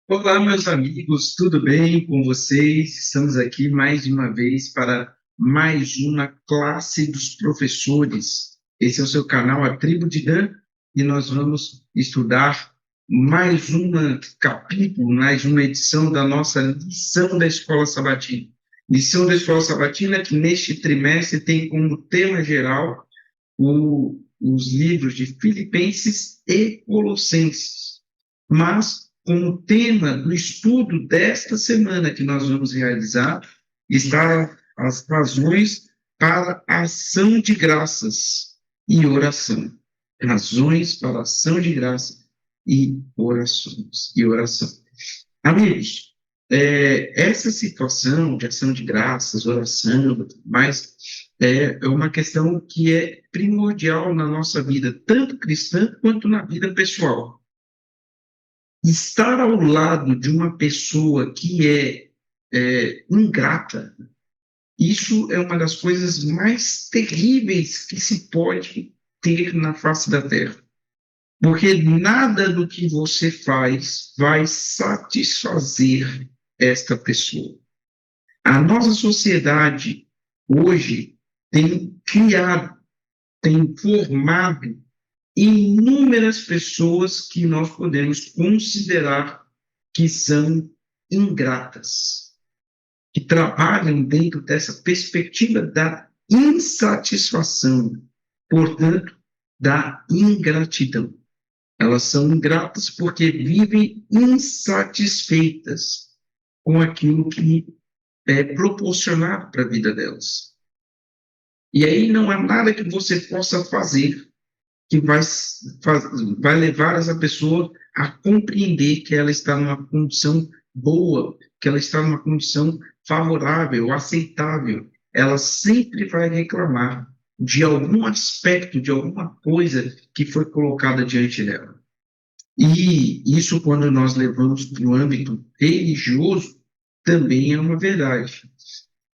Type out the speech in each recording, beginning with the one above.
Olá, meus amigos, tudo bem com vocês? Estamos aqui mais uma vez para mais uma classe dos professores. Esse é o seu canal, A Tribo de Dan, e nós vamos estudar mais um capítulo, mais uma edição da nossa lição da Escola Sabatina. Lição da Escola Sabatina que neste trimestre tem como tema geral os livros de Filipenses e Colossenses. Mas, como tema do estudo desta semana que nós vamos realizar, está as razões para a ação de graças e oração. Razões para a ação de graça e orações e oração. Amigos, essa situação de ação de graças, oração, mas é uma questão que é primordial na nossa vida, tanto cristã quanto na vida pessoal. Estar ao lado de uma pessoa que é ingrata, isso é uma das coisas mais terríveis que se pode ter na face da terra. Porque nada do que você faz vai satisfazer esta pessoa. A nossa sociedade hoje tem criado, tem formado inúmeras pessoas que nós podemos considerar que são ingratas, que trabalham dentro dessa perspectiva da insatisfação, portanto, da ingratidão. Elas são ingratas porque vivem insatisfeitas com aquilo que é proporcionado para a vida delas. E aí não há nada que você possa fazer que vai levar essa pessoa a compreender que ela está numa condição boa, que ela está numa condição favorável, aceitável. Ela sempre vai reclamar de algum aspecto, de alguma coisa que foi colocada diante dela. E isso, quando nós levamos para o âmbito religioso, também é uma verdade.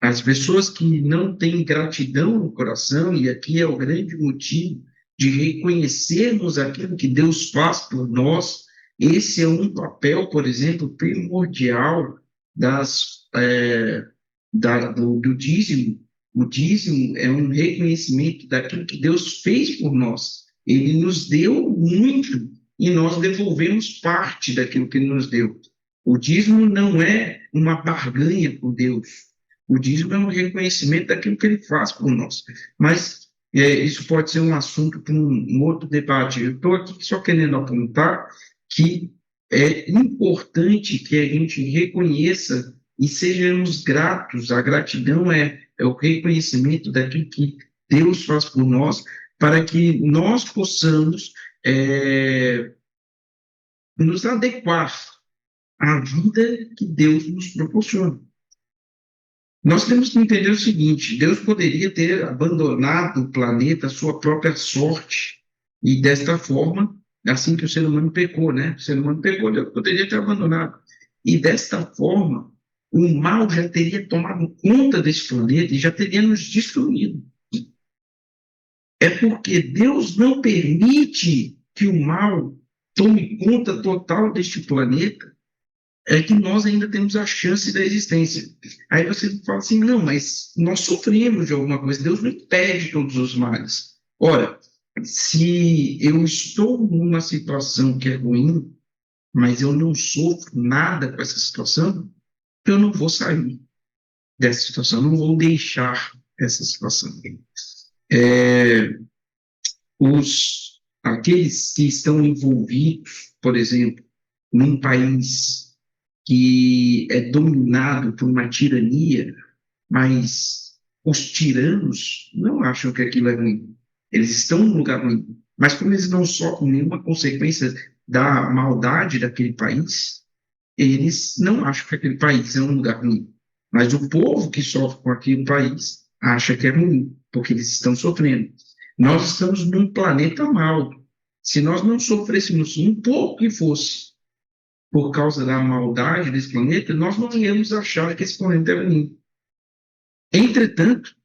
As pessoas que não têm gratidão no coração, e aqui é o grande motivo de reconhecermos aquilo que Deus faz por nós, esse é um papel, por exemplo, primordial do dízimo. O dízimo é um reconhecimento daquilo que Deus fez por nós. Ele nos deu muito e nós devolvemos parte daquilo que Ele nos deu. O dízimo não é uma barganha com Deus. O dízimo é um reconhecimento daquilo que Ele faz por nós. Mas isso pode ser um assunto para um outro debate. Eu estou aqui só querendo apontar que é importante que a gente reconheça e sejamos gratos. A gratidão é o reconhecimento daquilo que Deus faz por nós, para que nós possamos nos adequar à vida que Deus nos proporciona. Nós temos que entender o seguinte: Deus poderia ter abandonado o planeta à sua própria sorte, e desta forma, assim que o ser humano pecou, né? O ser humano pecou, Deus poderia ter abandonado. E desta forma, o mal já teria tomado conta desse planeta e já teria nos destruído. É porque Deus não permite que o mal tome conta total deste planeta, é que nós ainda temos a chance da existência. Aí você fala assim, não, mas nós sofremos de alguma coisa, Deus não impede todos os males. Ora, se eu estou numa situação que é ruim, mas eu não sofro nada com essa situação, eu não vou sair dessa situação, não vou deixar essa situação. Aqueles que estão envolvidos, por exemplo, num país que é dominado por uma tirania, mas os tiranos não acham que aquilo é ruim. Eles estão num lugar ruim, mas como eles não sofrem nenhuma consequência da maldade daquele país, eles não acham que aquele país é um lugar ruim. Mas o povo que sofre com aquele país acha que é ruim, porque eles estão sofrendo. Nós estamos num planeta mau. Se nós não sofrêssemos um pouco que fosse por causa da maldade desse planeta, nós não íamos achar que esse planeta é ruim. Entretanto,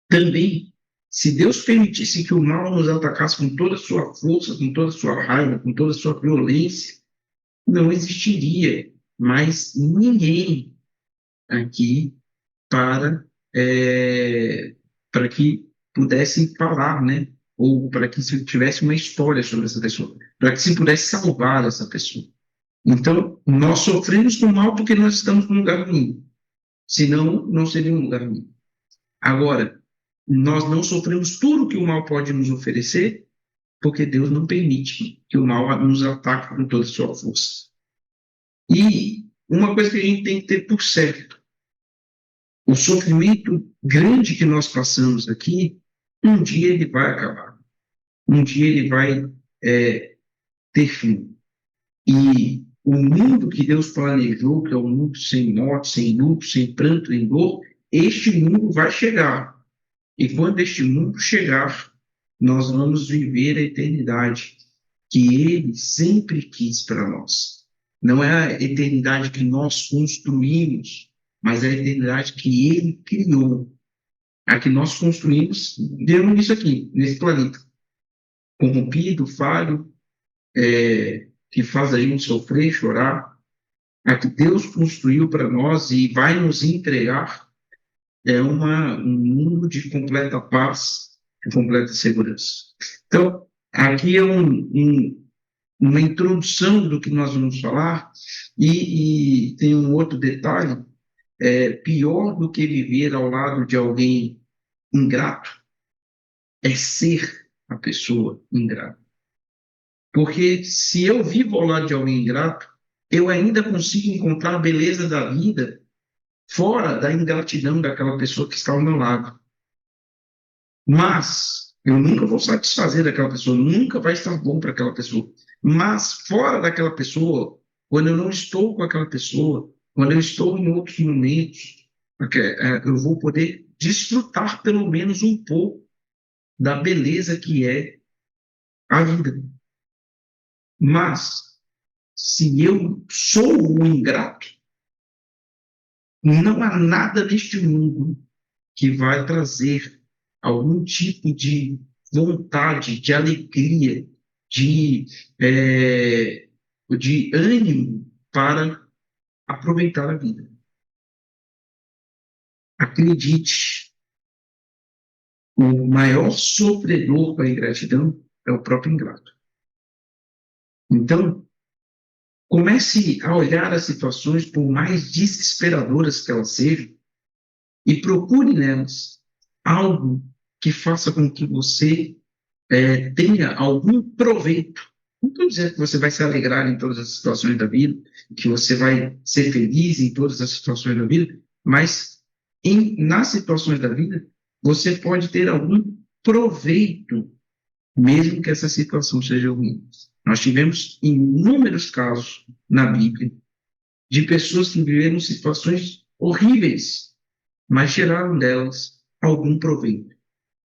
também, se Deus permitisse que o mal nos atacasse com toda a sua força, com toda a sua raiva, com toda a sua violência, não existiria mais ninguém aqui para, é, para que pudessem falar, né? Ou para que se tivesse uma história sobre essa pessoa, para que se pudesse salvar essa pessoa. Então, nós sofremos com o mal porque nós estamos num lugar ruim. Senão, não seria um lugar ruim. Agora, nós não sofremos tudo que o mal pode nos oferecer, porque Deus não permite que o mal nos ataque com toda a sua força. E uma coisa que a gente tem que ter por certo, o sofrimento grande que nós passamos aqui, um dia ele vai acabar. Um dia ele vai ter fim. E o mundo que Deus planejou, que é um mundo sem morte, sem luto, sem pranto, sem dor, este mundo vai chegar. E quando este mundo chegar, nós vamos viver a eternidade que Ele sempre quis para nós. Não é a eternidade que nós construímos, mas é a eternidade que Ele criou. A que nós construímos deu nisso aqui, nesse planeta. Corrompido, falho, que faz a gente sofrer, chorar. A que Deus construiu para nós e vai nos entregar é um mundo de completa paz, de completa segurança. Então, aqui é uma introdução do que nós vamos falar, e tem um outro detalhe, pior do que viver ao lado de alguém ingrato é ser a pessoa ingrata. Porque se eu vivo ao lado de alguém ingrato, eu ainda consigo encontrar a beleza da vida fora da ingratidão daquela pessoa que está ao meu lado. Mas eu nunca vou satisfazer aquela pessoa, nunca vai estar bom para aquela pessoa. Mas fora daquela pessoa, quando eu não estou com aquela pessoa, quando eu estou em outros momentos, eu vou poder desfrutar pelo menos um pouco da beleza que é a vida. Mas se eu sou o ingrato, não há nada neste mundo que vai trazer algum tipo de vontade, de alegria, de, é, de ânimo para aproveitar a vida. Acredite, o maior sofredor com a ingratidão é o próprio ingrato. Então, comece a olhar as situações, por mais desesperadoras que elas sejam, e procure nelas algo que faça com que você tenha algum proveito. Não estou dizendo que você vai se alegrar em todas as situações da vida, que você vai ser feliz em todas as situações da vida, mas nas situações da vida, você pode ter algum proveito, mesmo que essa situação seja ruim. Nós tivemos inúmeros casos na Bíblia de pessoas que viveram situações horríveis, mas tiraram delas algum proveito,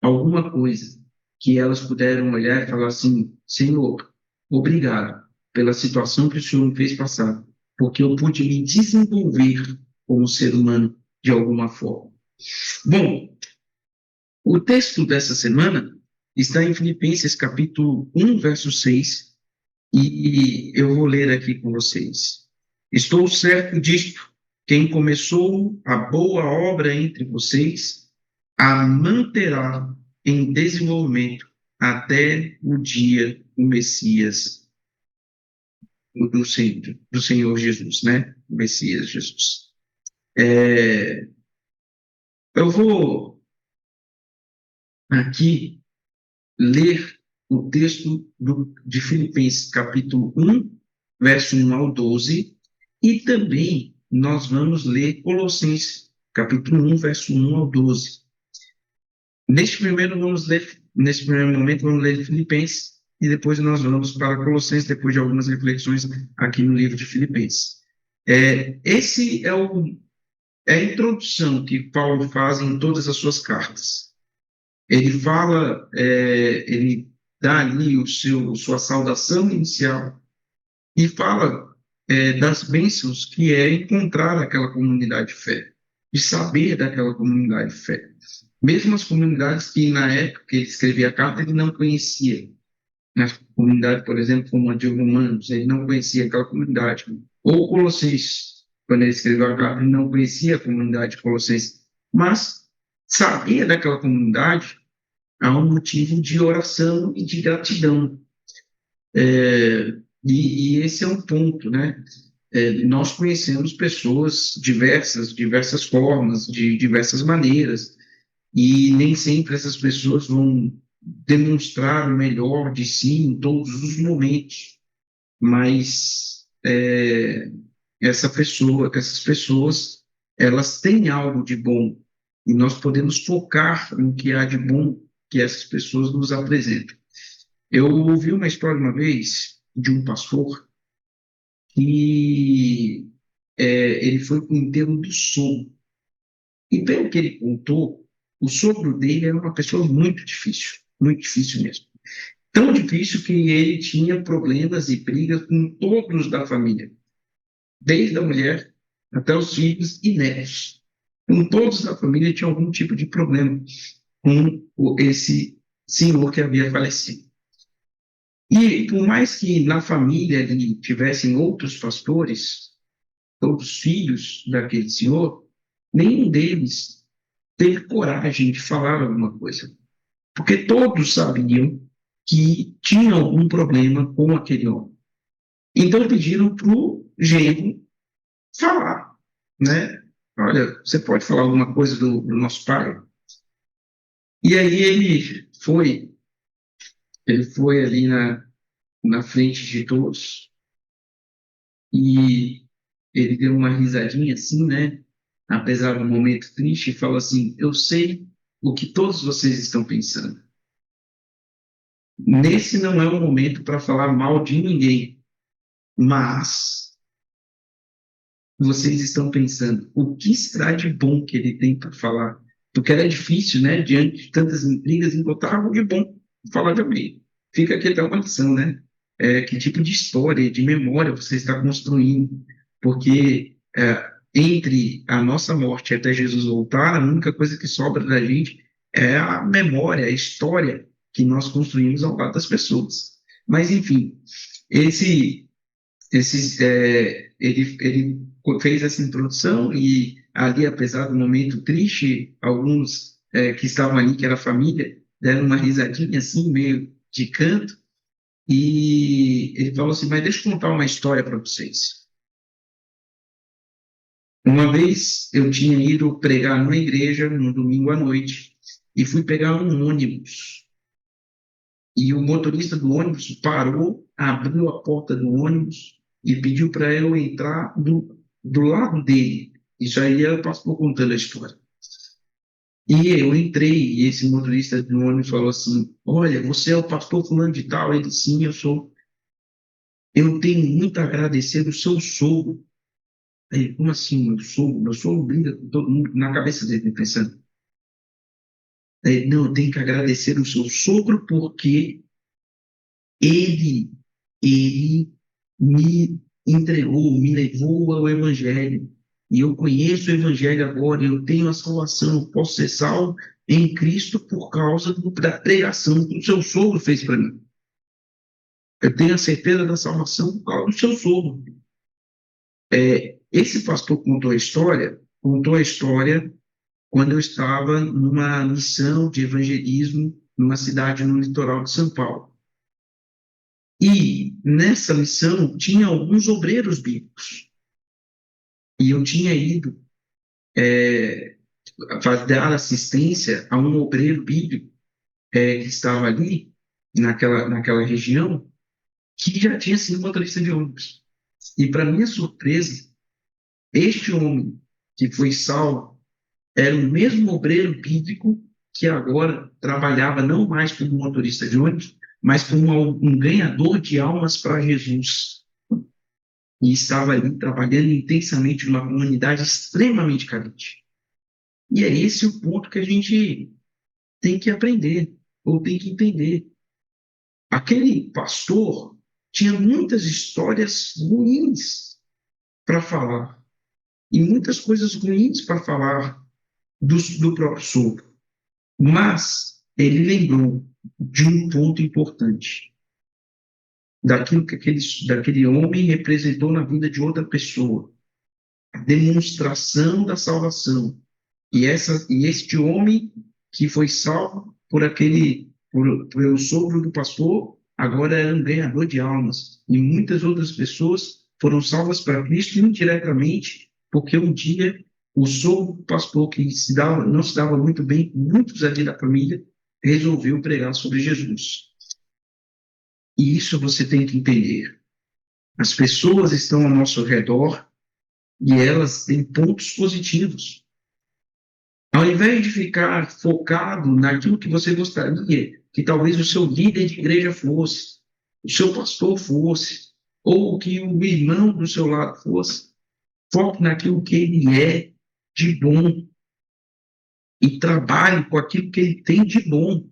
alguma coisa que elas puderam olhar e falar assim: Senhor, obrigado pela situação que o Senhor me fez passar, porque eu pude me desenvolver como ser humano de alguma forma. Bom, o texto dessa semana está em Filipenses capítulo 1, verso 6, e eu vou ler aqui com vocês. Estou certo disto: quem começou a boa obra entre vocês, a manterá em desenvolvimento até o dia do Messias, do Senhor Jesus, né? O Messias Jesus. Eu vou aqui ler o texto de Filipenses, capítulo 1, verso 1 ao 12, e também nós vamos ler Colossenses, capítulo 1, verso 1 ao 12. Neste primeiro momento, vamos ler Filipenses, e depois nós vamos para Colossenses, depois de algumas reflexões aqui no livro de Filipenses. Esse é a introdução que Paulo faz em todas as suas cartas. Ele fala, ele dá ali sua saudação inicial e fala das bênçãos que é encontrar aquela comunidade de fé, de saber daquela comunidade de fé. Mesmo as comunidades que, na época que ele escrevia a carta, ele não conhecia. na comunidade, por exemplo, como a de Romanos, ele não conhecia aquela comunidade. Ou Colossenses, quando ele escreveu a carta, ele não conhecia a comunidade de Colossenses, mas sabia daquela comunidade há um motivo de oração e de gratidão. E esse é um ponto, né? Nós conhecemos pessoas diversas formas, de diversas maneiras, e nem sempre essas pessoas vão demonstrar o melhor de si em todos os momentos, mas essas pessoas, elas têm algo de bom, e nós podemos focar no que há de bom que essas pessoas nos apresentam. Eu ouvi uma história uma vez de um pastor que ele foi para o enterro do sogro. E pelo que ele contou, o sogro dele era uma pessoa muito difícil mesmo. Tão difícil que ele tinha problemas e brigas com todos da família, desde a mulher até os filhos e netos. Com todos da família tinha algum tipo de problema com esse senhor que havia falecido. E por mais que na família ali tivessem outros pastores, outros filhos daquele senhor, nenhum deles teve coragem de falar alguma coisa, porque todos sabiam que tinha algum problema com aquele homem. Então pediram para o genro falar, né? Olha, você pode falar alguma coisa do nosso pai? E aí ele foi ali na frente de todos e ele deu uma risadinha assim, né? Apesar do momento triste, e falou assim: Eu sei o que todos vocês estão pensando. Nesse não é o momento para falar mal de ninguém, mas vocês estão pensando o que será de bom que ele tem para falar? Porque era difícil, né? Diante de tantas intrigas, encontrar algo de bom para falar de alguém. Fica aqui até uma lição, né? Que tipo de história, de memória você está construindo? Porque entre a nossa morte até Jesus voltar, a única coisa que sobra da gente é a memória, a história que nós construímos ao lado das pessoas. Mas, enfim, esse ele fez essa introdução e ali, apesar do momento triste, alguns que estavam ali, que era a família, deram uma risadinha assim, meio de canto, e ele falou assim: mas deixa eu contar uma história para vocês. Uma vez eu tinha ido pregar numa igreja no domingo à noite e fui pegar um ônibus. E o motorista do ônibus parou, abriu a porta do ônibus e pediu para eu entrar do lado dele. Isso aí é o pastor contando a história. E eu entrei, e esse motorista do ônibus falou assim: Olha, você é o pastor fulano de tal? Ele, sim, eu sou. Eu tenho muito a agradecer o seu sogro. Aí, como assim, meu sogro? Meu sogro briga com todo mundo na cabeça dele, pensando. Aí, não, eu tenho que agradecer o seu sogro porque ele, ele me entregou, me levou ao Evangelho. E eu conheço o Evangelho agora, eu tenho a salvação, eu posso ser salvo em Cristo por causa da pregação que o seu sogro fez para mim. Eu tenho a certeza da salvação por causa do seu sogro. Esse pastor contou a história quando eu estava numa missão de evangelismo numa cidade no litoral de São Paulo. E nessa missão tinha alguns obreiros bíblicos. E eu tinha ido dar assistência a um obreiro bíblico que estava ali, naquela região, que já tinha sido motorista de ônibus. E, para minha surpresa, este homem que foi salvo era o mesmo obreiro bíblico que agora trabalhava não mais como motorista de ônibus, mas como um ganhador de almas para Jesus. E estava ali trabalhando intensamente numa comunidade extremamente carente. E é esse o ponto que a gente tem que aprender, ou tem que entender. Aquele pastor tinha muitas histórias ruins para falar, e muitas coisas ruins para falar do próprio sogro. Mas ele lembrou de um ponto importante. daquilo que daquele homem representou na vida de outra pessoa. A demonstração da salvação. E este homem que foi salvo pelo sogro do pastor, agora é um ganhador de almas. E muitas outras pessoas foram salvas para Cristo indiretamente, porque um dia o sogro do pastor, que não se dava muito bem com muitos ali da família, resolveu pregar sobre Jesus. E isso você tem que entender. As pessoas estão ao nosso redor e elas têm pontos positivos. Ao invés de ficar focado naquilo que você gostaria, que talvez o seu líder de igreja fosse, o seu pastor fosse, ou que o irmão do seu lado fosse, foque naquilo que ele é de bom e trabalhe com aquilo que ele tem de bom.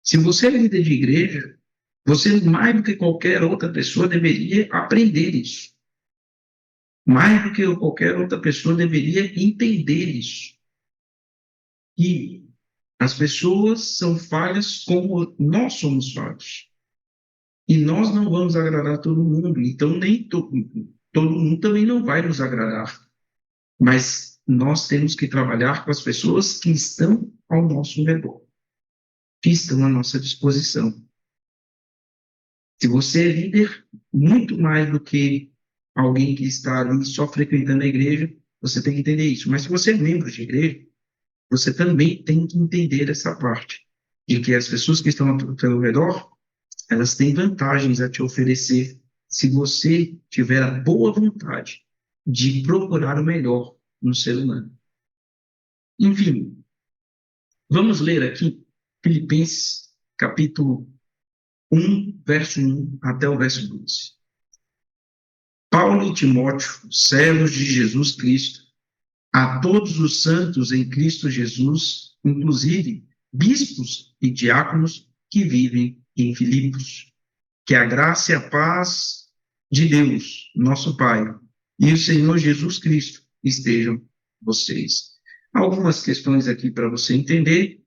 Se você é líder de igreja, você, mais do que qualquer outra pessoa, deveria aprender isso. Mais do que qualquer outra pessoa, deveria entender isso. E as pessoas são falhas como nós somos falhos. E nós não vamos agradar todo mundo. Então, nem todo mundo também não vai nos agradar. Mas nós temos que trabalhar com as pessoas que estão ao nosso redor, que estão à nossa disposição. Se você é líder, muito mais do que alguém que está ali só frequentando a igreja, você tem que entender isso. Mas se você é membro de igreja, você também tem que entender essa parte, de que as pessoas que estão ao seu redor, elas têm vantagens a te oferecer se você tiver a boa vontade de procurar o melhor no ser humano. Enfim, vamos ler aqui Filipenses, capítulo 1, verso 1 até o verso 12. Paulo e Timóteo, servos de Jesus Cristo, a todos os santos em Cristo Jesus, inclusive bispos e diáconos que vivem em Filipos. Que a graça e a paz de Deus, nosso Pai, e o Senhor Jesus Cristo estejam com vocês. Algumas questões aqui para você entender.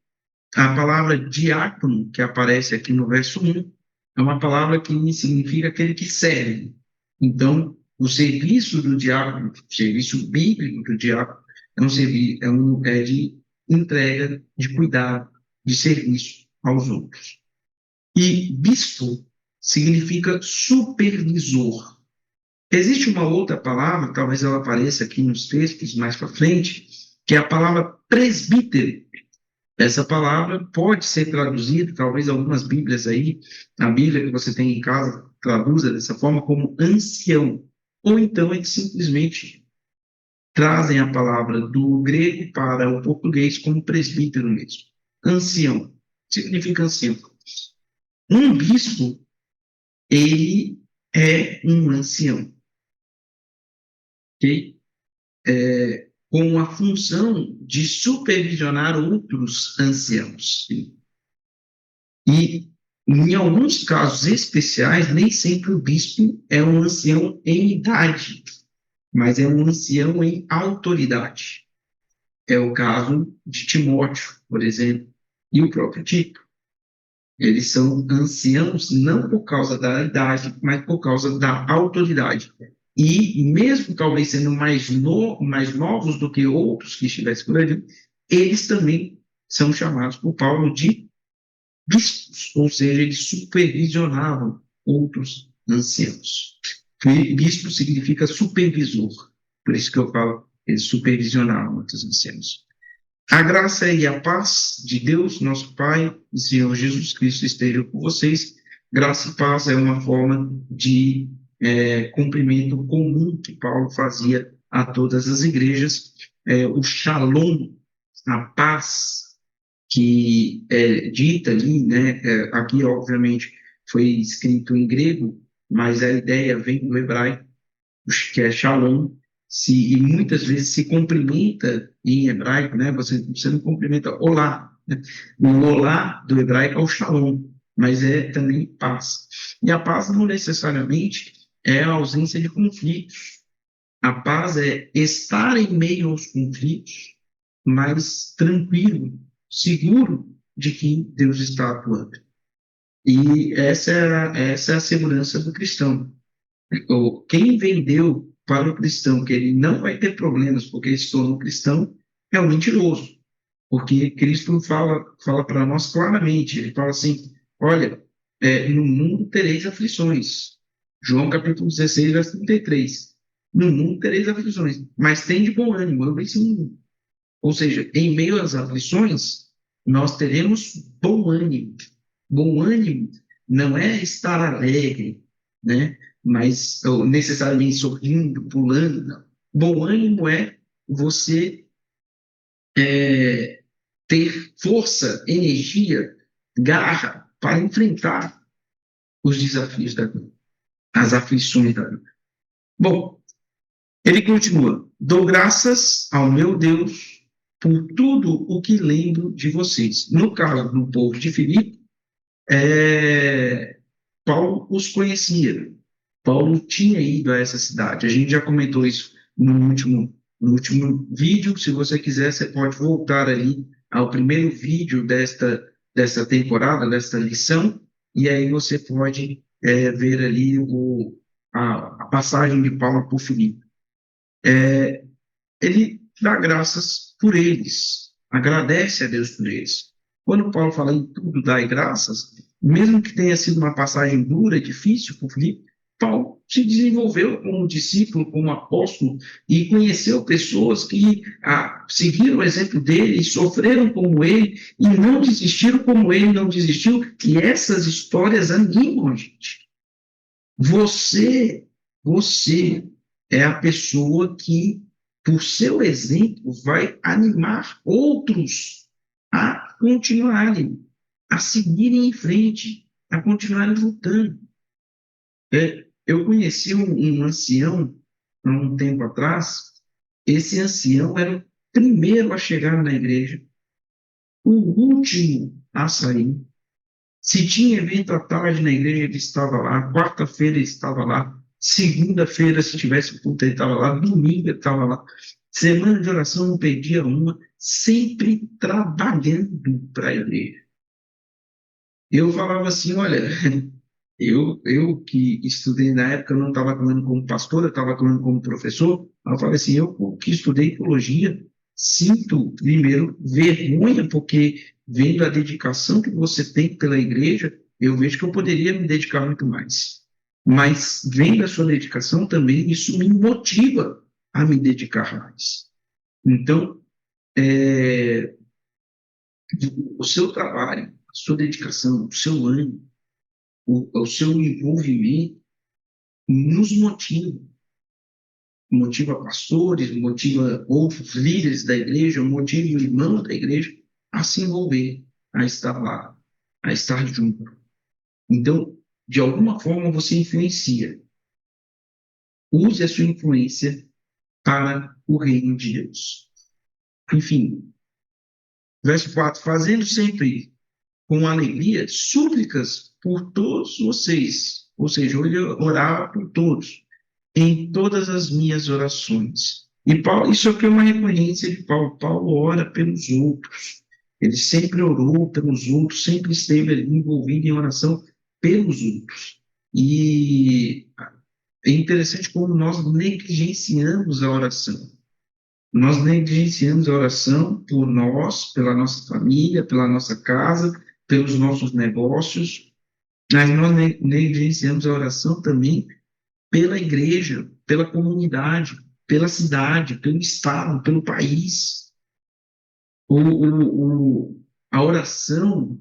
A palavra diácono, que aparece aqui no verso 1, é uma palavra que significa aquele que serve. Então, o serviço do diácono, o serviço bíblico do diácono, é de entrega, de cuidado, de serviço aos outros. E bispo significa supervisor. Existe uma outra palavra, talvez ela apareça aqui nos textos mais para frente, que é a palavra presbítero. Essa palavra pode ser traduzida, talvez algumas Bíblias aí, a Bíblia que você tem em casa, traduza dessa forma como ancião. Ou então eles simplesmente trazem a palavra do grego para o português como presbítero mesmo. Ancião, significa ancião. Um bispo, ele é um ancião, ok? Com a função de supervisionar outros anciãos. E, em alguns casos especiais, nem sempre o bispo é um ancião em idade, mas é um ancião em autoridade. É o caso de Timóteo, por exemplo, e o próprio Tito. Eles são anciãos não por causa da idade, mas por causa da autoridade. E mesmo talvez sendo mais novos do que outros que estivessem por ali, eles também são chamados por Paulo de bispos, ou seja, eles supervisionavam outros anciãos. Bispo significa supervisor, por isso que eu falo, eles supervisionavam outros anciãos. A graça e a paz de Deus, nosso Pai, e Senhor Jesus Cristo estejam com vocês. Graça e paz é uma forma de cumprimento comum que Paulo fazia a todas as igrejas. O shalom, a paz que é dita ali, né? Aqui, obviamente, foi escrito em grego, mas a ideia vem do hebraico, que é shalom, e muitas vezes se cumprimenta em hebraico, né? Você não cumprimenta olá, né? O olá do hebraico é o shalom, mas é também paz. E a paz não necessariamente é a ausência de conflitos. A paz é estar em meio aos conflitos, mas tranquilo, seguro de que Deus está atuando. E essa é a segurança do cristão. Quem vendeu para o cristão que ele não vai ter problemas porque ele se tornou cristão é o mentiroso. Porque Cristo fala para nós claramente, ele fala assim, olha, no mundo tereis aflições. João capítulo 16, verso 33. No mundo tereis aflições, mas tem de bom ânimo, eu venci o mundo. Ou seja, em meio às aflições, nós teremos bom ânimo. Bom ânimo não é estar alegre, né? Mas ou necessariamente sorrindo, pulando, não. Bom ânimo é você ter força, energia, garra para enfrentar os desafios da vida, as aflições da vida. Bom, ele continua: dou graças ao meu Deus por tudo o que lembro de vocês. No caso do povo de Filipe, Paulo os conhecia. Paulo tinha ido a essa cidade. A gente já comentou isso no último vídeo. Se você quiser, você pode voltar ali ao primeiro vídeo desta temporada, desta lição, e aí você pode ver ali a passagem de Paulo por Filipe. Ele dá graças por eles, agradece a Deus por eles. Quando Paulo fala em tudo dai graças, mesmo que tenha sido uma passagem dura, difícil por Filipe, Paulo se desenvolveu como discípulo, como apóstolo, e conheceu pessoas que seguiram o exemplo dele, sofreram como ele, e não desistiram como ele não desistiu, e essas histórias animam a gente. Você é a pessoa que, por seu exemplo, vai animar outros a continuarem, a seguirem em frente, a continuarem lutando. Eu conheci um ancião há um tempo atrás. Esse ancião era o primeiro a chegar na igreja, o último a sair. Se tinha evento à tarde na igreja, ele estava lá. Quarta-feira, ele estava lá. Segunda-feira, se tivesse culto, ele estava lá. Domingo, ele estava lá. Semana de oração, não perdia uma. Sempre trabalhando para a igreja. Eu falava assim, olha, eu que estudei na época, eu não estava atuando como pastor, eu estava atuando como professor. Eu falei assim, eu que estudei teologia, sinto, primeiro, vergonha, porque vendo a dedicação que você tem pela igreja, eu vejo que eu poderia me dedicar muito mais. Mas vendo a sua dedicação também, isso me motiva a me dedicar mais. Então, o seu trabalho, a sua dedicação, o seu ânimo, o seu envolvimento nos motiva pastores, motiva outros líderes da igreja, motiva irmãos da igreja a se envolver, a estar lá, a estar junto. Então, de alguma forma, você influencia. Use a sua influência para o reino de Deus. Enfim, verso 4: fazendo sempre com alegria súplicas por todos vocês. Ou seja, ele orava por todos, em todas as minhas orações. E Paulo, isso aqui é uma referência de Paulo. Paulo ora pelos outros. Ele sempre orou pelos outros, sempre esteve ali envolvido em oração pelos outros. E é interessante como nós negligenciamos a oração. Nós negligenciamos a oração por nós, pela nossa família, pela nossa casa, pelos nossos negócios, mas nós negligenciamos a oração também pela igreja, pela comunidade, pela cidade, pelo estado, pelo país. A oração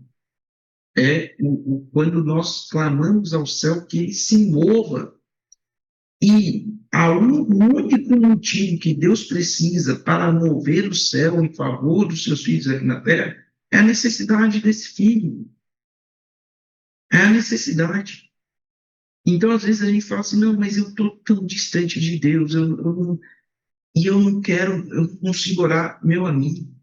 é quando nós clamamos ao céu que ele se mova. E o único motivo que Deus precisa para mover o céu em favor dos seus filhos aqui na terra é a necessidade desse filho. É a necessidade. Então, às vezes, a gente fala assim, não, mas eu estou tão distante de Deus, e eu não quero, eu não consigo orar. Meu amigo,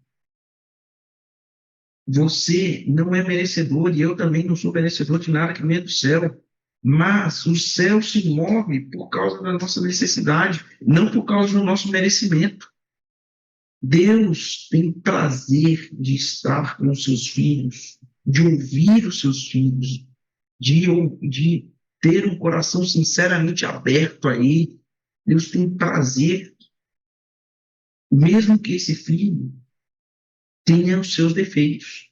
você não é merecedor, e eu também não sou merecedor de nada que venha do céu. Mas o céu se move por causa da nossa necessidade, não por causa do nosso merecimento. Deus tem prazer de estar com os seus filhos, de ouvir os seus filhos, de ter um coração sinceramente aberto a Ele. Deus tem prazer, mesmo que esse filho tenha os seus defeitos.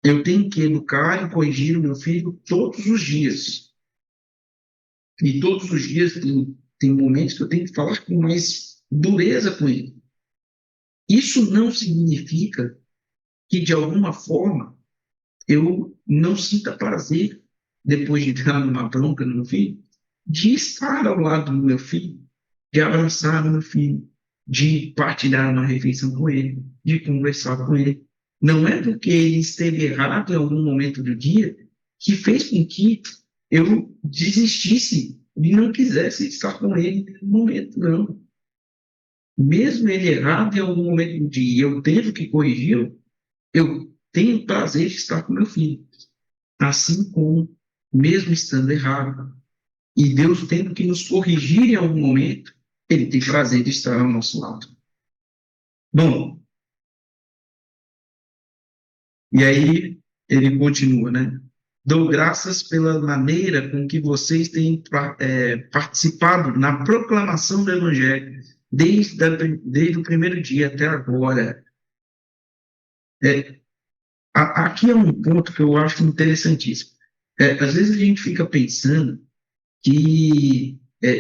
Eu tenho que educar e corrigir o meu filho todos os dias. E todos os dias tem momentos que eu tenho que falar com mais dureza com ele. Isso não significa que, de alguma forma, eu não sinta prazer, depois de dar uma bronca no meu filho, de estar ao lado do meu filho, de abraçar o meu filho, de partilhar uma refeição com ele, de conversar com ele. Não é porque ele esteve errado em algum momento do dia que fez com que eu desistisse e não quisesse estar com ele no momento, não. Mesmo ele errado em algum momento do dia, e eu tendo que corrigi-lo, eu tenho prazer de estar com meu filho. Assim como, mesmo estando errado, e Deus tendo que nos corrigir em algum momento, ele tem prazer de estar ao nosso lado. Bom, e aí ele continua, né? Dou graças pela maneira com que vocês têm participado na proclamação do Evangelho, desde o primeiro dia até agora. É, aqui é um ponto que eu acho interessantíssimo. Às vezes a gente fica pensando que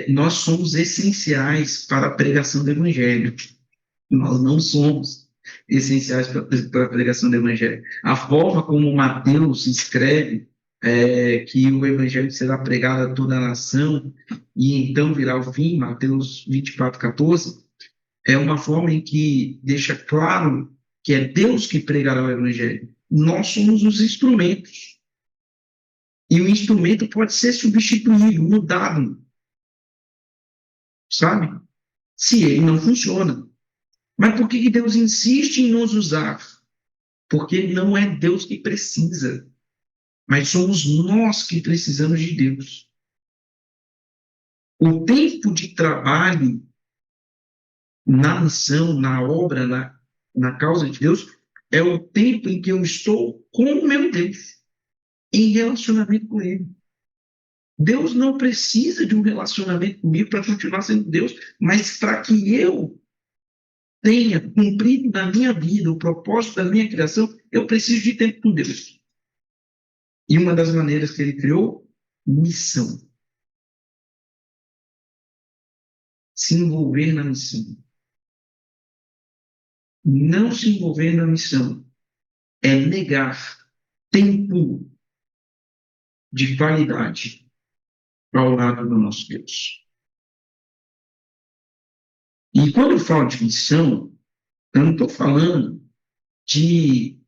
nós somos essenciais para a pregação do Evangelho. Nós não somos essenciais para a pregação do Evangelho. A forma como Mateus escreve que o Evangelho será pregado a toda a nação e então virá o fim, Mateus 24:14, é uma forma em que deixa claro que é Deus que pregará o Evangelho. Nós somos os instrumentos. E o instrumento pode ser substituído, mudado, sabe? Se ele não funciona. Mas por que Deus insiste em nos usar? Porque não é Deus que precisa, mas somos nós que precisamos de Deus. O tempo de trabalho na missão, na obra, na causa de Deus, é o tempo em que eu estou com o meu Deus, em relacionamento com Ele. Deus não precisa de um relacionamento comigo para continuar sendo Deus, mas para que eu tenha cumprido na minha vida o propósito da minha criação, eu preciso de tempo com Deus. E uma das maneiras que Ele criou, missão. Se envolver na missão. Não se envolver na missão é negar tempo de qualidade ao lado do nosso Deus. E quando eu falo de missão, eu não estou falando de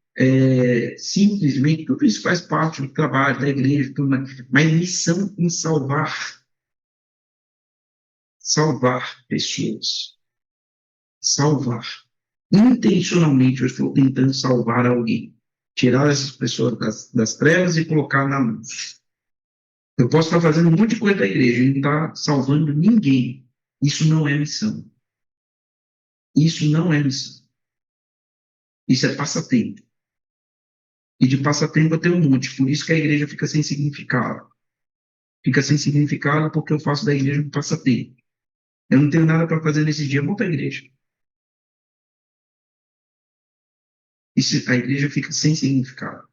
simplesmente, tudo isso faz parte do trabalho da igreja, tudo mais, mas missão em salvar pessoas. Salvar. Intencionalmente eu estou tentando salvar alguém. Tirar essas pessoas das trevas e colocar na luz. Eu posso estar fazendo um monte de coisa da igreja e não estar salvando ninguém. Isso não é missão. Isso não é missão. Isso é passatempo. E de passatempo eu tenho um monte. Por isso que a igreja fica sem significado. Fica sem significado porque eu faço da igreja um passatempo. Eu não tenho nada para fazer nesse dia, eu vou para a igreja. Isso, a igreja fica sem significado.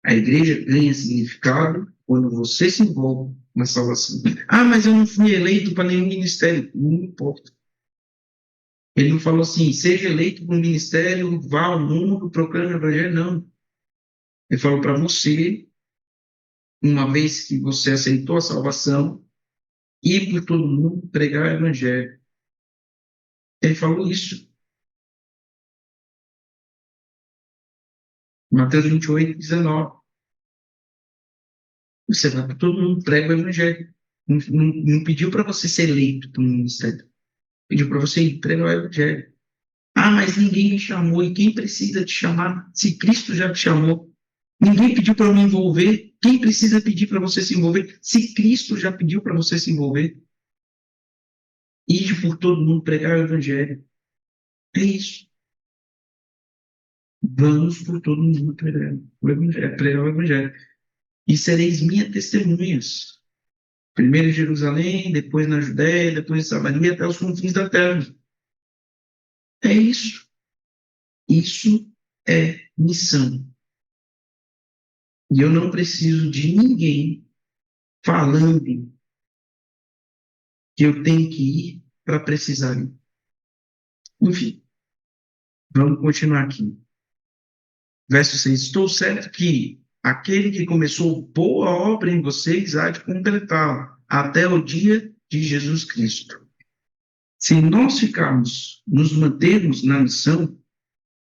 A igreja ganha significado quando você se envolve na salvação. Ah, mas eu não fui eleito para nenhum ministério. Não importa. Ele não falou assim, seja eleito para um ministério, vá ao mundo, proclame o evangelho. Não. Ele falou para você, uma vez que você aceitou a salvação, ir por todo mundo pregar o evangelho. Ele falou isso. Mateus 28:19. Você vai para todo mundo, prega o evangelho. Não pediu para você ser eleito para um ministério. Pediu para você ir pregar o evangelho. Ah, mas ninguém me chamou. E quem precisa te chamar se Cristo já te chamou? Ninguém pediu para eu me envolver. Quem precisa pedir para você se envolver se Cristo já pediu para você se envolver? Ide por todo mundo pregar o evangelho. É isso. Vamos por todo mundo pregar o Evangelho. E sereis minhas testemunhas. Primeiro em Jerusalém, depois na Judéia, depois em Samaria, até os confins da terra. É isso. Isso é missão. E eu não preciso de ninguém falando que eu tenho que ir para precisar ir. Enfim, vamos continuar aqui. Verso 6. Estou certo que aquele que começou boa obra em vocês há de completá-la até o dia de Jesus Cristo. Se nós nos mantermos na missão,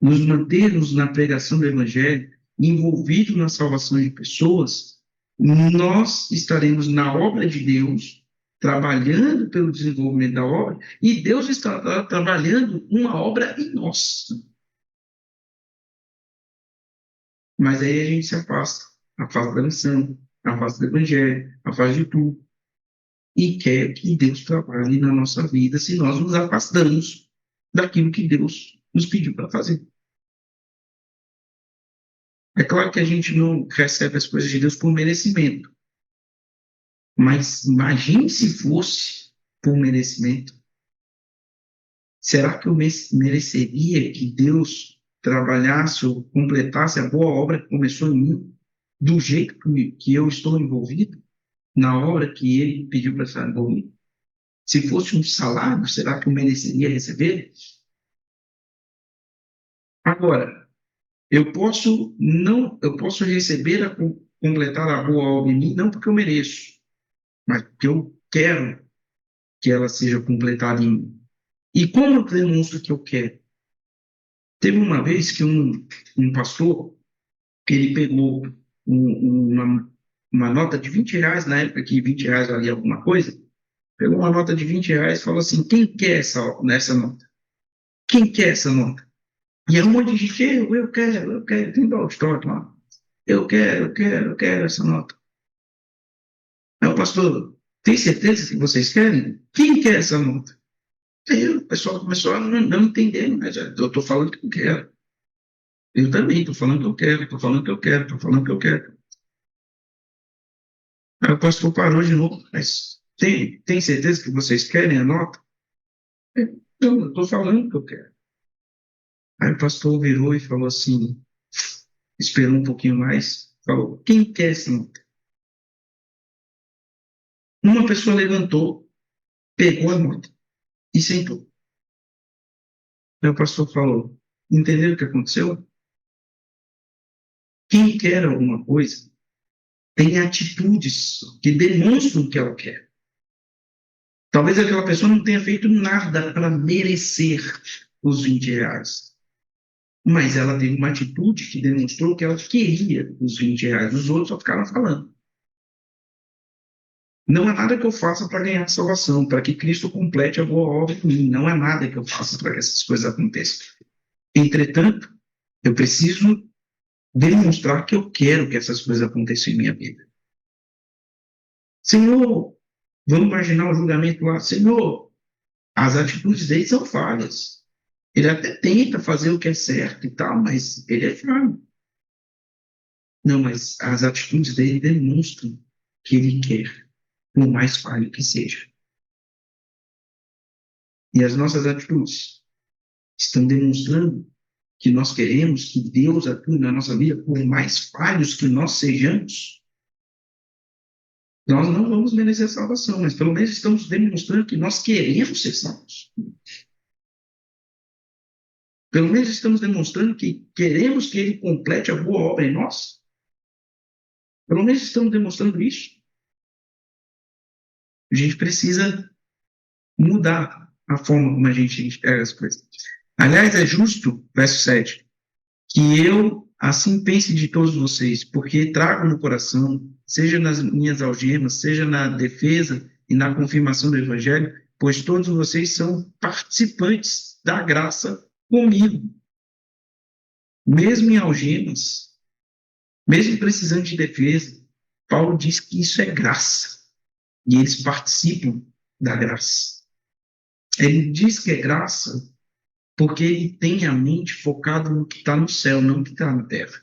nos mantermos na pregação do Evangelho, envolvidos na salvação de pessoas, nós estaremos na obra de Deus, trabalhando pelo desenvolvimento da obra, e Deus estará trabalhando uma obra em nós. Mas aí a gente se afasta da missão, afasta do Evangelho, afasta de tudo, e quer que Deus trabalhe na nossa vida se nós nos afastamos daquilo que Deus nos pediu para fazer. É claro que a gente não recebe as coisas de Deus por merecimento, mas imagine se fosse por merecimento. Será que eu mereceria que Deus trabalhasse ou completasse a boa obra que começou em mim, do jeito que eu estou envolvido, na obra que Ele pediu para estar envolvido? Se fosse um salário, será que eu mereceria receber? Agora, eu posso receber completar a boa obra em mim, não porque eu mereço, mas porque eu quero que ela seja completada em mim. E como eu demonstro que eu quero? Teve uma vez que um pastor, ele pegou uma nota de R$ 20, na época que R$ 20 valia alguma coisa, pegou uma nota de R$ 20 e falou assim, quem quer essa nota? Quem quer essa nota? E é um monte de gente, eu quero, tem dó história lá. Eu quero essa nota. Aí o pastor, tem certeza que vocês querem? Quem quer essa nota? Aí o pessoal começou a não entender, mas eu estou falando que eu quero. Eu também estou falando que eu quero, estou falando que eu quero, estou falando que eu quero. Aí o pastor parou de novo, mas tem certeza que vocês querem a nota? Eu estou falando que eu quero. Aí o pastor virou e falou assim, esperou um pouquinho mais, falou, quem quer essa nota? Uma pessoa levantou, pegou a nota e sentou. Aí o pastor falou, entenderam o que aconteceu? Quem quer alguma coisa tem atitudes que demonstram que ela quer. Talvez aquela pessoa não tenha feito nada para merecer os R$ 20, mas ela teve uma atitude que demonstrou que ela queria os R$ 20. Os outros só ficaram falando. Não há nada que eu faça para ganhar salvação, para que Cristo complete a boa obra em mim. Não há nada que eu faça para que essas coisas aconteçam. Entretanto, eu preciso demonstrar que eu quero que essas coisas aconteçam em minha vida. Senhor, vamos imaginar o julgamento lá. Senhor, as atitudes dele são falhas. Ele até tenta fazer o que é certo e tal, mas ele é falho. Não, mas as atitudes dele demonstram que ele quer, por mais falho que seja. E as nossas atitudes estão demonstrando que nós queremos que Deus atue na nossa vida, por mais falhos que nós sejamos. Nós não vamos merecer salvação, mas pelo menos estamos demonstrando que nós queremos ser salvos. Pelo menos estamos demonstrando que queremos que Ele complete a boa obra em nós. Pelo menos estamos demonstrando isso. A gente precisa mudar a forma como a gente enxerga as coisas. Aliás, é justo, verso 7, que eu assim pense de todos vocês, porque trago no coração, seja nas minhas algemas, seja na defesa e na confirmação do Evangelho, pois todos vocês são participantes da graça comigo. Mesmo em algemas, mesmo precisando de defesa, Paulo diz que isso é graça. E eles participam da graça. Ele diz que é graça porque ele tem a mente focada no que está no céu, não no que está na terra.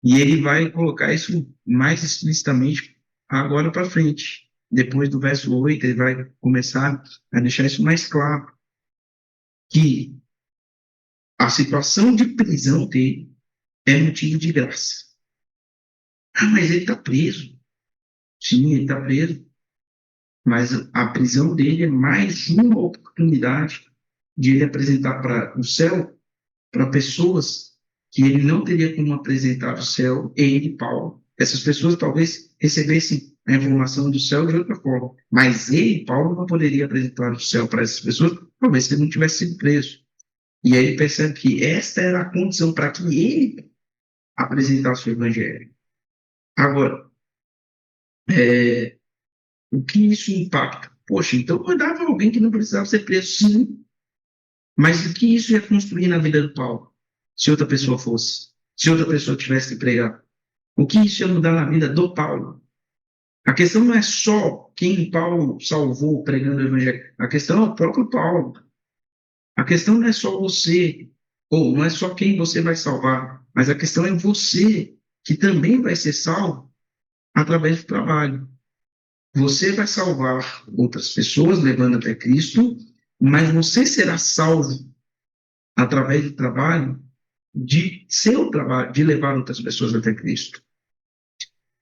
E ele vai colocar isso mais explicitamente agora para frente. Depois do verso 8, ele vai começar a deixar isso mais claro, que a situação de prisão dele é motivo de graça. Ah, mas ele está preso. Sim, ele está preso. Mas a prisão dele é mais uma oportunidade de ele apresentar para o céu, para pessoas que ele não teria como apresentar o céu, ele, Paulo. Essas pessoas talvez recebessem a informação do céu de outra forma, mas ele, Paulo, não poderia apresentar o céu para essas pessoas, talvez se ele não tivesse sido preso. E aí ele percebe que esta era a condição para que ele apresentasse o evangelho. Agora, o que isso impacta? Poxa, então mandava alguém que não precisava ser preso, sim, mas o que isso ia construir na vida do Paulo? Se outra pessoa fosse, se outra pessoa tivesse que pregar, o que isso ia mudar na vida do Paulo? A questão não é só quem Paulo salvou pregando o evangelho, a questão é o próprio Paulo. A questão não é só você, ou não é só quem você vai salvar, mas a questão é você, que também vai ser salvo através do trabalho. Você vai salvar outras pessoas levando até Cristo, mas você será salvo através do trabalho, de seu trabalho, de levar outras pessoas até Cristo.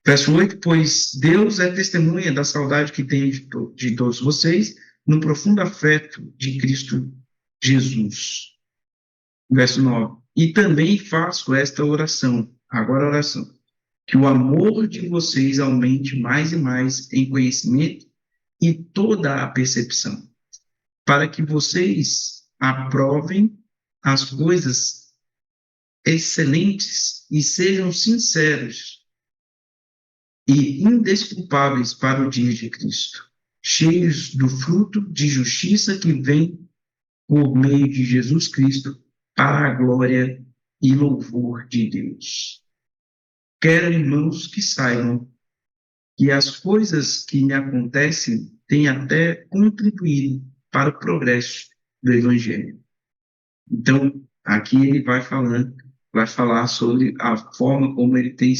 Verso 8, pois Deus é testemunha da saudade que tenho de todos vocês, no profundo afeto de Cristo Jesus. Verso 9, e também faço esta oração, agora a oração, que o amor de vocês aumente mais e mais em conhecimento e toda a percepção, para que vocês aprovem as coisas excelentes e sejam sinceros e indesculpáveis para o dia de Cristo, cheios do fruto de justiça que vem por meio de Jesus Cristo para a glória e louvor de Deus. Quero, irmãos, que saibam que as coisas que me acontecem têm até contribuído para o progresso do Evangelho. Então, aqui ele vai falar sobre a forma como ele tem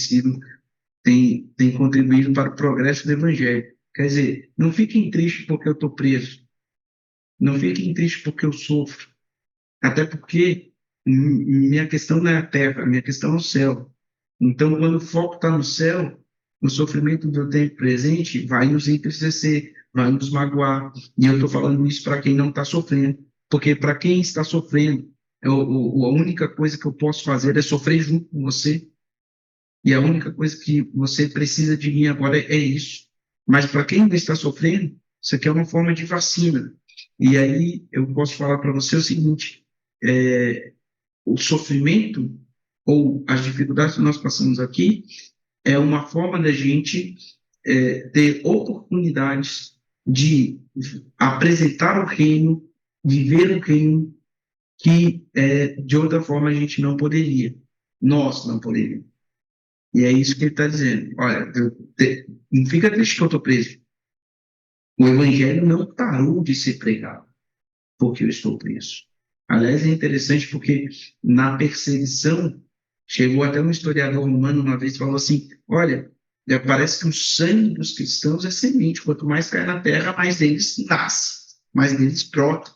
contribuído para o progresso do Evangelho. Quer dizer, não fiquem tristes porque eu estou preso, não fiquem tristes porque eu sofro, até porque minha questão não é a terra, minha questão é o céu. Então, quando o foco está no céu, o sofrimento do tempo presente vai nos entristecer, vai nos magoar. E eu estou falando isso para quem não está sofrendo, porque para quem está sofrendo, a única coisa que eu posso fazer é sofrer junto com você. E a única coisa que você precisa de mim agora é isso. Mas para quem ainda está sofrendo, isso aqui é uma forma de vacina. E aí eu posso falar para você o seguinte: o sofrimento ou as dificuldades que nós passamos aqui é uma forma da gente ter oportunidades de apresentar o reino, viver o reino que de outra forma a gente não poderia. Nós não poderíamos. E é isso que ele está dizendo. Olha, não fica triste que eu estou preso. O evangelho não parou de ser pregado porque eu estou preso. Aliás, é interessante porque na perseguição, chegou até um historiador romano uma vez e falou assim: olha, parece que o sangue dos cristãos é semente, quanto mais cai na terra, mais deles nasce, mais deles brota.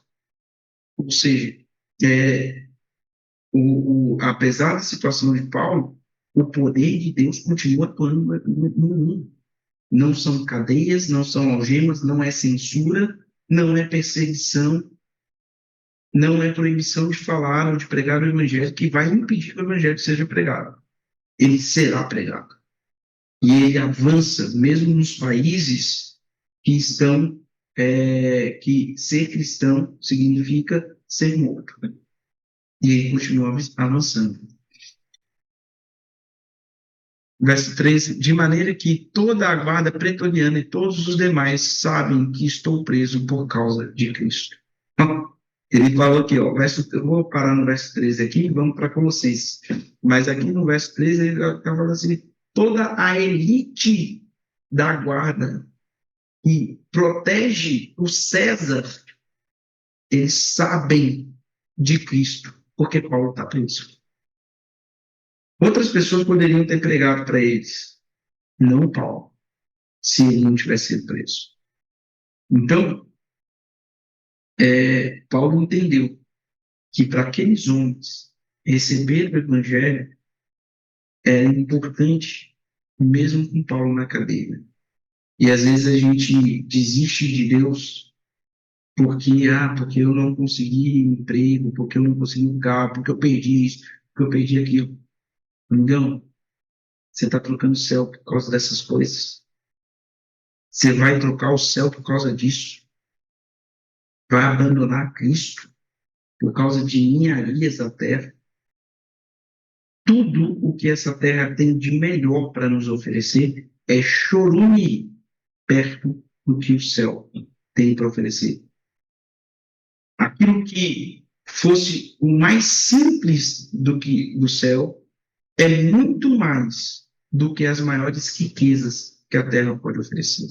Ou seja, é, apesar da situação de Paulo, o poder de Deus continua atuando no mundo. Não são cadeias, não são algemas, não é censura, não é perseguição, não é proibição de falar ou de pregar o evangelho que vai impedir que o evangelho seja pregado. Ele será pregado. E ele avança mesmo nos países que estão, que ser cristão significa ser morto. E ele continua avançando. Verso 13, de maneira que toda a guarda pretoriana e todos os demais sabem que estou preso por causa de Cristo. Ele falou aqui, ó, eu vou parar no verso 13 aqui e vamos para Colossenses. Mas aqui no verso 13 ele está falando assim, toda a elite da guarda que protege o César, eles sabem de Cristo, porque Paulo está preso. Outras pessoas poderiam ter pregado para eles, não Paulo, se ele não tivesse sido preso. Então, Paulo entendeu que para aqueles homens receber o evangelho era importante, mesmo com Paulo na cadeia. E às vezes a gente desiste de Deus porque eu não consegui emprego, porque eu não consegui um carro, porque eu perdi isso, porque eu perdi aquilo. Então, você está trocando o céu por causa dessas coisas. Você vai trocar o céu por causa disso. Vai abandonar Cristo por causa de ninharias da terra. Tudo o que essa terra tem de melhor para nos oferecer é chorume perto do que o céu tem para oferecer. Aquilo que fosse o mais simples do céu é muito mais do que as maiores riquezas que a terra pode oferecer.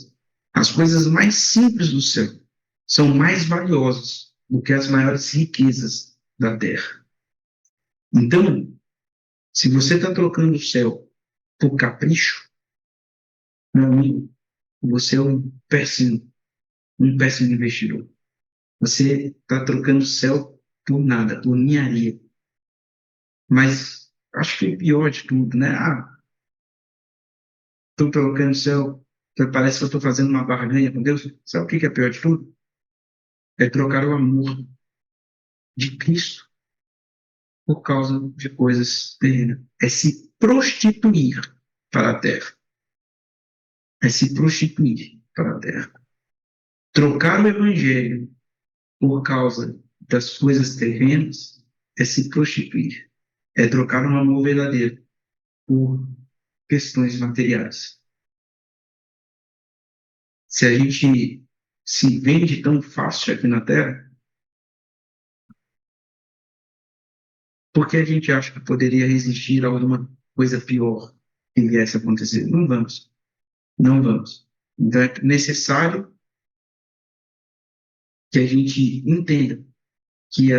As coisas mais simples do céu são mais valiosas do que as maiores riquezas da terra. Então, se você está trocando o céu por capricho, meu amigo, você é um péssimo investidor. Você está trocando o céu por nada, por ninharia. Mas acho que é o pior de tudo, né? Estou trocando o céu, parece que eu estou fazendo uma barganha com Deus. Sabe o que é pior de tudo? É trocar o amor de Cristo por causa de coisas terrenas. É se prostituir para a terra. É se prostituir para a terra. Trocar o evangelho por causa das coisas terrenas é se prostituir. É trocar um amor verdadeiro por questões materiais. Se a gente se vende tão fácil aqui na Terra, por que a gente acha que poderia resistir a alguma coisa pior que viesse a acontecer? Não vamos. Não vamos. Então é necessário que a gente entenda que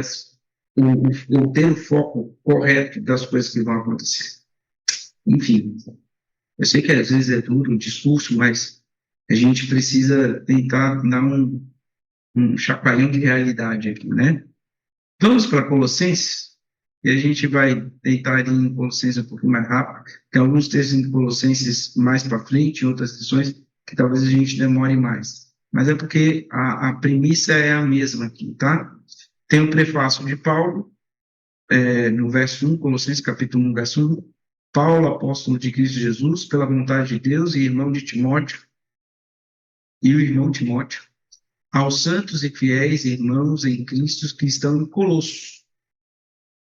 o ter o foco correto das coisas que vão acontecer. Enfim, eu sei que às vezes é duro o discurso, mas a gente precisa tentar dar um chacoalhão de realidade aqui, né? Vamos para Colossenses, e a gente vai tentar ir em Colossenses um pouquinho mais rápido. Tem alguns textos em Colossenses mais para frente, outras sessões que talvez a gente demore mais. Mas é porque a premissa é a mesma aqui, tá? Tem o prefácio de Paulo, no verso 1, Colossenses capítulo 1, verso 1. Paulo, apóstolo de Cristo Jesus, pela vontade de Deus, e irmão de Timóteo, e o irmão Timóteo, aos santos e fiéis irmãos em Cristo que estão em Colossos,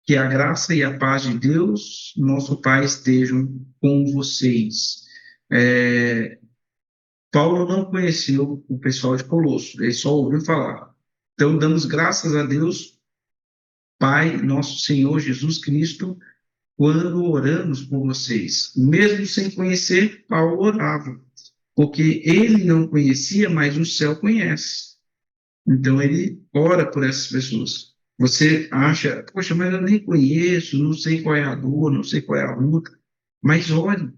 que a graça e a paz de Deus, nosso Pai, estejam com vocês. Paulo não conheceu o pessoal de Colosso, ele só ouviu falar. Então, damos graças a Deus, Pai, nosso Senhor Jesus Cristo, quando oramos por vocês. Mesmo sem conhecer, Paulo orava, porque ele não conhecia, mas o céu conhece. Então, ele ora por essas pessoas. Você acha, poxa, mas eu nem conheço, não sei qual é a dor, não sei qual é a luta. Mas ore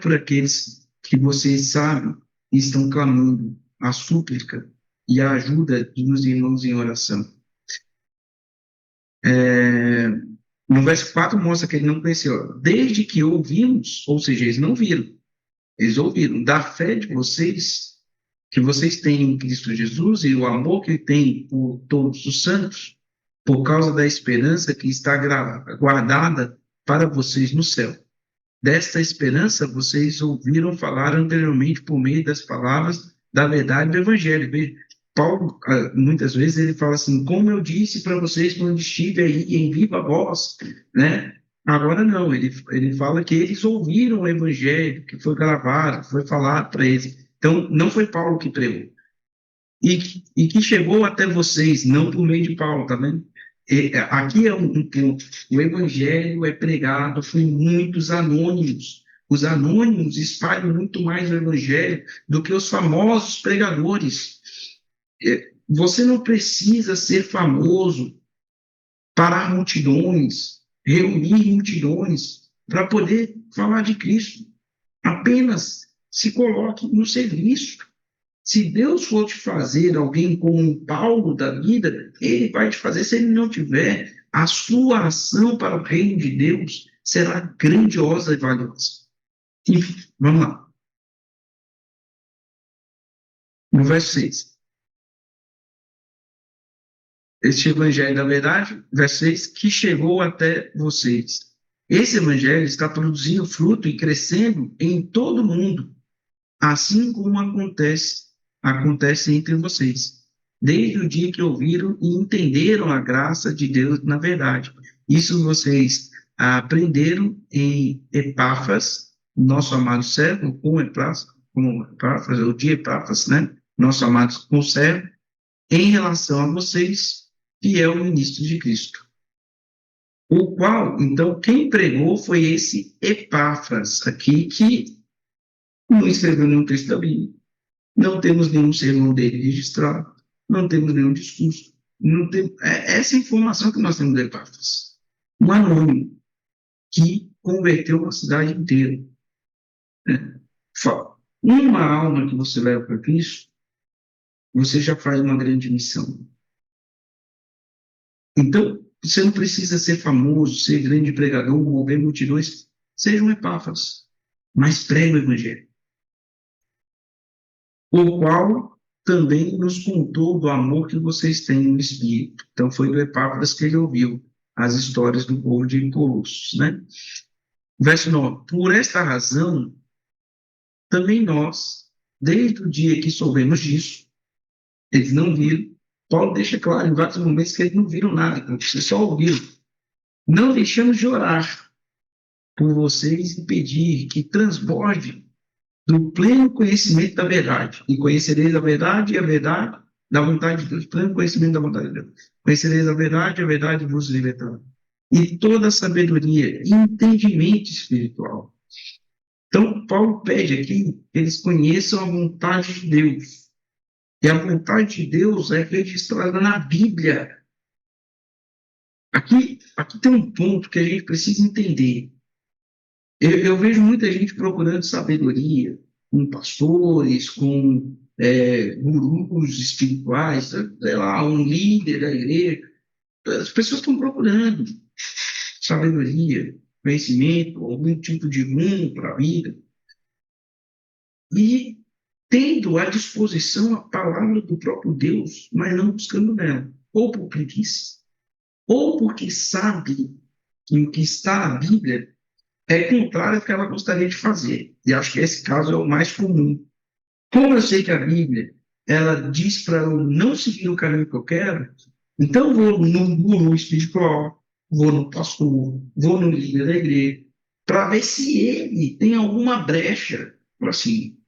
por aqueles que vocês sabem e estão clamando a súplica e a ajuda dos irmãos em oração. No verso 4 mostra que ele não conheceu. Desde que ouvimos, ou seja, eles não viram, eles ouviram da fé de vocês, que vocês têm em Cristo Jesus e o amor que ele tem por todos os santos, por causa da esperança que está guardada para vocês no céu. Desta esperança vocês ouviram falar anteriormente por meio das palavras da verdade do Evangelho. Veja, Paulo, muitas vezes, ele fala assim, como eu disse para vocês quando estive aí em viva voz, né? Agora não, ele fala que eles ouviram o Evangelho, que foi gravado, que foi falado para eles. Então, não foi Paulo que pregou. E que chegou até vocês, não por meio de Paulo, tá vendo? Aqui é um ponto. O evangelho é pregado por muitos anônimos. Os anônimos espalham muito mais o evangelho do que os famosos pregadores. Você não precisa ser famoso parar multidões, reunir multidões para poder falar de Cristo. Apenas se coloque no serviço. Se Deus for te fazer alguém como um Paulo da vida, ele vai te fazer. Se ele não tiver, a sua ação para o reino de Deus será grandiosa e valiosa. Enfim, vamos lá. No verso 6. Este evangelho da verdade, verso 6, que chegou até vocês. Esse evangelho está produzindo fruto e crescendo em todo o mundo, assim como acontece entre vocês, desde o dia que ouviram e entenderam a graça de Deus na verdade. Isso vocês aprenderam em Epáfras, nosso amado servo, com Epáfras, o de Epáfras, né? Nosso amado conservo, em relação a vocês, fiel ministro de Cristo. O qual, então, quem pregou foi esse Epáfras aqui, que não escreveu nenhum texto da Bíblia. Não temos nenhum sermão dele registrado, não temos nenhum discurso. Não tem, essa informação que nós temos de Epáfras. Um anônimo que converteu uma cidade inteira. Né? Uma alma que você leva para Cristo, você já faz uma grande missão. Então, você não precisa ser famoso, ser grande pregador, mover multidões. Seja um Epáfras, mas pregue o Evangelho. O qual também nos contou do amor que vocês têm no Espírito. Então, foi do Epáfras que ele ouviu as histórias do povo de Colossos, né? Verso 9. Por esta razão, também nós, desde o dia que soubemos disso, eles não viram. Paulo deixa claro em vários momentos que eles não viram nada, eles só ouviram. Não deixamos de orar por vocês e pedir que transborde do pleno conhecimento da verdade. E conhecereis a verdade e a verdade da vontade de Deus. Pleno conhecimento da vontade de Deus. Conhecereis a verdade vos libertará. E toda sabedoria e entendimento espiritual. Então, Paulo pede aqui que eles conheçam a vontade de Deus. E a vontade de Deus é registrada na Bíblia. Aqui tem um ponto que a gente precisa entender. Eu vejo muita gente procurando sabedoria, com pastores, com gurus espirituais, sei lá, um líder da igreja. As pessoas estão procurando sabedoria, conhecimento, algum tipo de rumo para a vida. E tendo à disposição a palavra do próprio Deus, mas não buscando nela. Ou por preguiça, ou porque sabe que o que está na Bíblia é contrário ao que ela gostaria de fazer. E acho que esse caso é o mais comum. Como eu sei que a Bíblia ela diz para eu não seguir o caminho que eu quero, então eu vou no guru espiritual, vou no pastor, vou no líder da igreja, para ver se ele tem alguma brecha para seguir.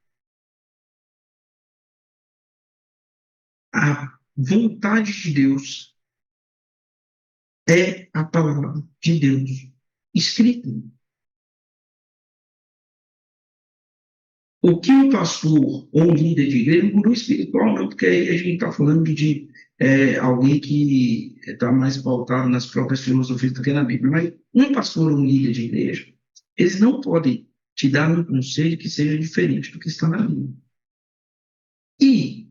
A vontade de Deus é a palavra de Deus escrita. O que o pastor ou um líder de igreja, um guru espiritual, não, porque aí a gente está falando de alguém que está mais pautado nas próprias filosofias do que na Bíblia, mas um pastor ou um líder de igreja, eles não podem te dar um conselho que seja diferente do que está na Bíblia. E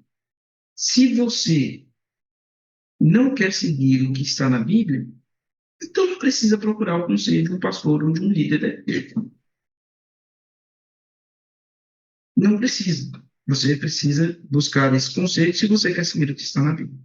se você não quer seguir o que está na Bíblia, então não precisa procurar o conselho de um pastor ou de um líder da igreja. Não precisa. Você precisa buscar esse conselho se você quer seguir o que está na Bíblia.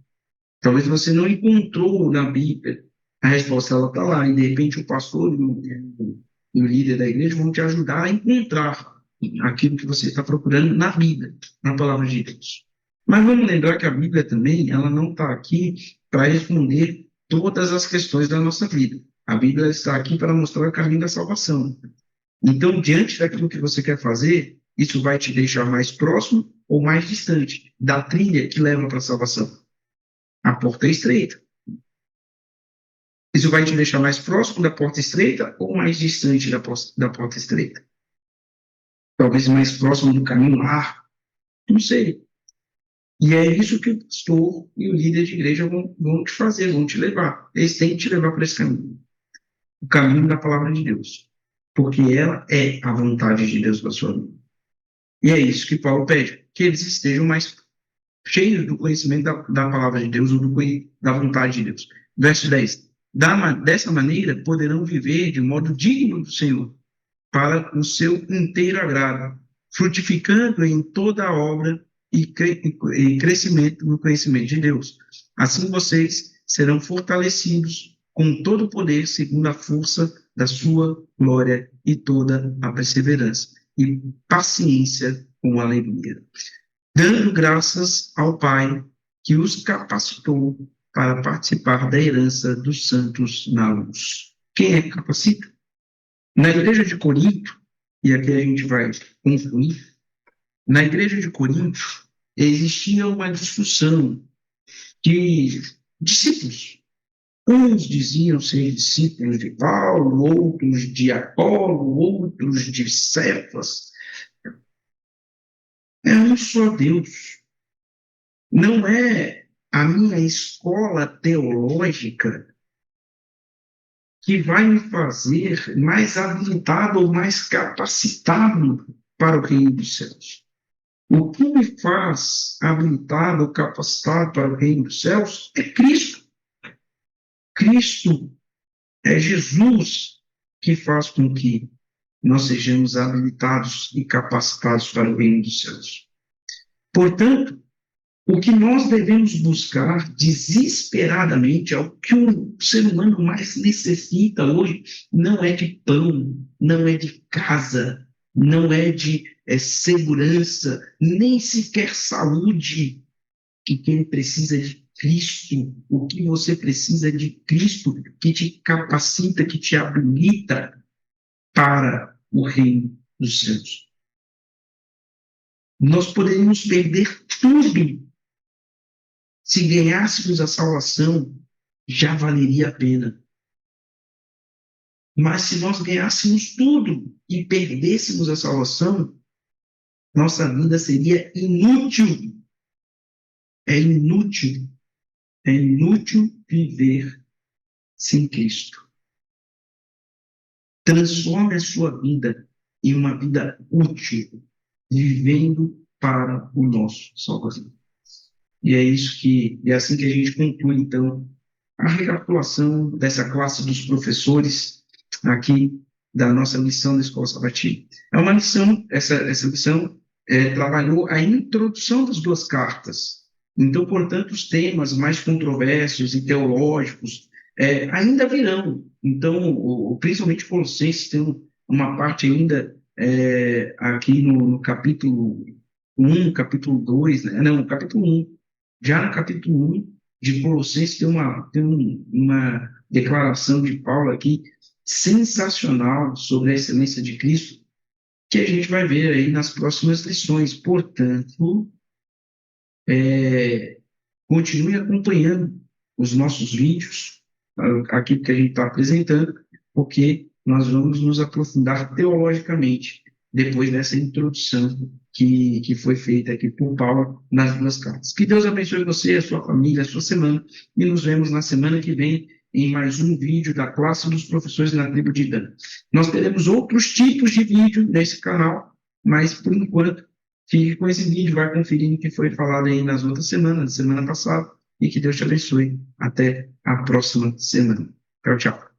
Talvez você não encontrou na Bíblia a resposta, ela está lá, e de repente o pastor e o líder da igreja vão te ajudar a encontrar aquilo que você está procurando na Bíblia, na palavra de Deus. Mas vamos lembrar que a Bíblia também, ela não está aqui para responder todas as questões da nossa vida. A Bíblia está aqui para mostrar o caminho da salvação. Então, diante daquilo que você quer fazer, isso vai te deixar mais próximo ou mais distante da trilha que leva para a salvação. A porta é estreita. Isso vai te deixar mais próximo da porta estreita ou mais distante da porta estreita? Talvez mais próximo do caminho largo. Não sei. E é isso que o pastor e o líder de igreja vão te fazer, vão te levar. Eles têm que te levar para esse caminho, o caminho da palavra de Deus, porque ela é a vontade de Deus para a sua vida. E é isso que Paulo pede, que eles estejam mais cheios do conhecimento da palavra de Deus, ou da vontade de Deus. Verso 10. Dessa maneira, poderão viver de modo digno do Senhor, para o seu inteiro agrado, frutificando em toda a obra e crescimento no conhecimento de Deus. Assim vocês serão fortalecidos com todo o poder, segundo a força da sua glória e toda a perseverança e paciência com alegria, dando graças ao Pai que os capacitou para participar da herança dos santos na luz. Quem é que capacita? Na igreja de Corinto, e aqui a gente vai concluir, na igreja de Corinto existia uma discussão de discípulos. Uns diziam ser discípulos de Paulo, outros de Apolo, outros de Cefas. É um só Deus. Não é a minha escola teológica que vai me fazer mais habilitado ou mais capacitado para o reino dos céus. O que me faz habilitado ou capacitado para o reino dos céus é Cristo. Cristo é Jesus que faz com que nós sejamos habilitados e capacitados para o reino dos céus. Portanto, o que nós devemos buscar desesperadamente, é o que o ser humano mais necessita hoje, não é de pão, não é de casa, não é de segurança, nem sequer saúde. E quem precisa de Cristo, o que você precisa de Cristo, que te capacita, que te habilita para o reino dos céus. Nós poderíamos perder tudo. Se ganhássemos a salvação, já valeria a pena. Mas se nós ganhássemos tudo e perdêssemos a salvação, nossa vida seria inútil. É inútil. É inútil viver sem Cristo. Transforme a sua vida em uma vida útil, vivendo para o nosso Salvador. E é assim que a gente conclui, então, a recapitulação dessa classe dos professores aqui da nossa lição da Escola Sabatina. É uma lição, essa lição trabalhou a introdução das duas cartas. Então, portanto, os temas mais controversos e teológicos ainda virão. Então, principalmente Colossenses tem uma parte ainda aqui no capítulo 1, capítulo 2, né? Não, capítulo 1. Já no capítulo 1 de Colossenses tem uma declaração de Paulo aqui sensacional sobre a excelência de Cristo, que a gente vai ver aí nas próximas lições. Portanto, continue acompanhando os nossos vídeos, aquilo que a gente está apresentando, porque nós vamos nos aprofundar teologicamente depois dessa introdução que foi feita aqui por Paulo nas duas cartas. Que Deus abençoe você, a sua família, a sua semana, e nos vemos na semana que vem em mais um vídeo da classe dos professores na tribo de Dan. Nós teremos outros tipos de vídeo nesse canal, mas por enquanto fique com esse vídeo, vai conferindo o que foi falado aí nas outras semanas, semana passada, e que Deus te abençoe. Até a próxima semana. Tchau, tchau.